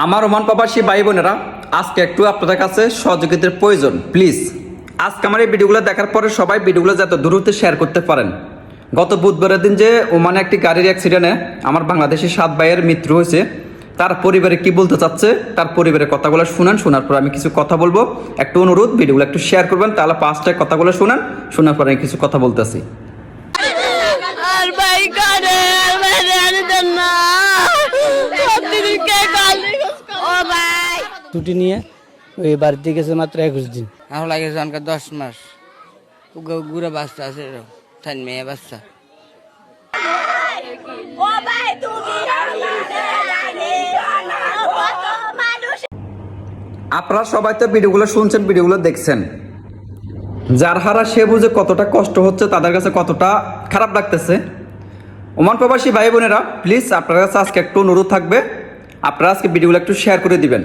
আমার ওমান প্রবাসী ভাই বোনেরা, আজকে একটু আপনাদের কাছে সহযোগিতার প্রয়োজন। প্লিজ আজকে আমার এই ভিডিওগুলো দেখার পরে সবাই ভিডিওগুলো যাতে দ্রুত শেয়ার করতে পারেন। গত বুধবারের দিন যে ওমানে একটি গাড়ির অ্যাক্সিডেন্টে আমার বাংলাদেশি 7 ভাইয়ের মৃত্যু হয়েছে, তার পরিবারে কি বলতে চাচ্ছে, তার পরিবারের কথাগুলো শুনেন। শোনার পর আমি কিছু কথা বলবো। একটু অনুরোধ, ভিডিওগুলো একটু শেয়ার করবেন, তাহলে পাঁচটা কথাগুলো শুনেন। শোনার পরে আমি কিছু কথা বলতেছি। ছুটি নিয়ে ওই বাড়িতে গেছে মাত্র 21 দিন। আমার লাগে 10 মাস ঘুরে বাচ্চা আছে, তাই মেয়ে বাচ্চা। আপনারা সবাই তো ভিডিওগুলো শুনছেন, ভিডিওগুলো দেখছেন। যার হারা সে বুঝে কতটা কষ্ট হচ্ছে, তাদের কাছে কতটা খারাপ লাগতেছে। ওমান প্রবাসী ভাই বোনেরা, প্লিজ আপনার কাছে আজকে একটু অনুরোধ থাকবে, আপনারা আজকে ভিডিওগুলো একটু শেয়ার করে দিবেন।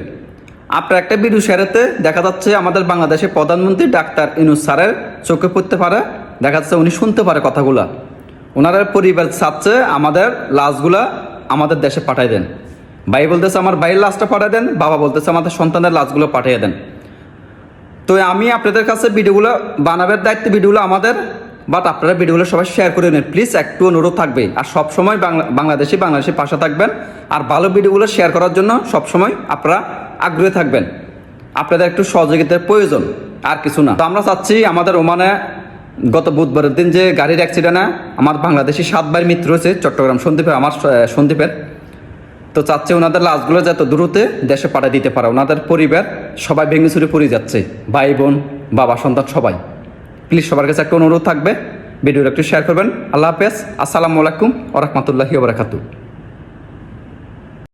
আপনার একটা ভিডিও শেয়ারেতে দেখা যাচ্ছে আমাদের বাংলাদেশের প্রধানমন্ত্রী ডাক্তার ইউনূস স্যারের চোখে পড়তে পারে, দেখা যাচ্ছে উনি শুনতে পারে কথাগুলা। ওনার পরিবার চাচ্ছে আমাদের লাশগুলা আমাদের দেশে পাঠিয়ে দেন। ভাই বলতেছে আমার ভাইয়ের লাশটা পাঠিয়ে দেন, বাবা বলতেছে আমাদের সন্তানের লাশগুলো পাঠিয়ে দেন। তো আমি আপনাদের কাছে ভিডিওগুলো বানাবার দায়িত্ব ভিডিওগুলো আমাদের, বাট আপনারা ভিডিওগুলো সবাই শেয়ার করে নিন প্লিজ, একটু অনুরোধ থাকবে। আর সবসময় বাংলাদেশি পাশে থাকবেন, আর ভালো ভিডিওগুলো শেয়ার করার জন্য সবসময় আপনারা আগ্রহী থাকবেন। আপনাদের একটু সহযোগিতার প্রয়োজন, আর কিছু না। তো আমরা চাচ্ছি আমাদের ওমানে গত বুধবারের দিন যে গাড়ির অ্যাক্সিডেন্টে আমার বাংলাদেশি 7 ভাইয়ের মৃত্যু হয়েছে চট্টগ্রাম সন্দ্বীপের, আমার সন্দ্বীপের। তো চাচ্ছে ওনাদের লাশগুলো যত দ্রুত দেশে পাঠিয়ে দিতে পারে। ওনাদের পরিবার সবাই ভেঙে চুরে পড়ে যাচ্ছে, ভাই বোন বাবা সন্তান সবাই। প্লিজ সবার কাছে একটা অনুরোধ থাকবে, ভিডিওটা একটু শেয়ার করবেন। আল্লাহ হাফেজ, আসসালামু আলাইকুম ওয়া রাহমাতুল্লাহি ওয়া বারাকাতুহু।